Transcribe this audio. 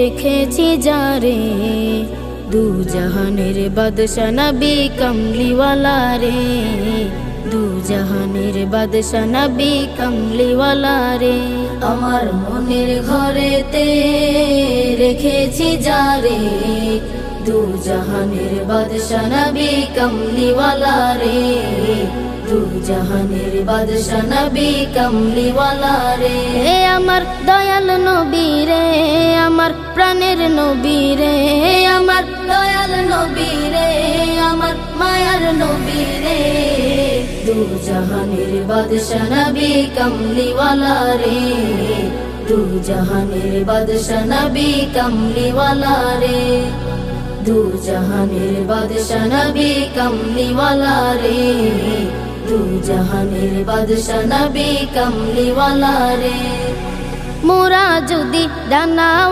রেখেছি যারে, দু জাহানের বাদশা নবী কমলিওয়ালা রে, দু জাহানের বাদশা নবী কমলিওয়ালা রে। আমার মনের ঘরেতে রেখেছি যারে, দু জাহানের বাদশা নবী কমলিওয়ালা রে, দু জাহানের বাদশা নবী কমলিওয়ালা রে। আমার দয়াল নবী রে, আমার প্রাণের নবী রে, আমার দয়াল নবী রে, আমার মায়ার নবী রে, দু জাহানের বাদশা নবী কমলিওয়ালা রে, দু জাহানের বাদশা নবী কমলিওয়ালা রে, দু জাহানের বাদশা নবী কমলিওয়ালা রে, দু জাহানের বাদশা নবী কমলিওয়ালা রে। মোরা যদি ডানা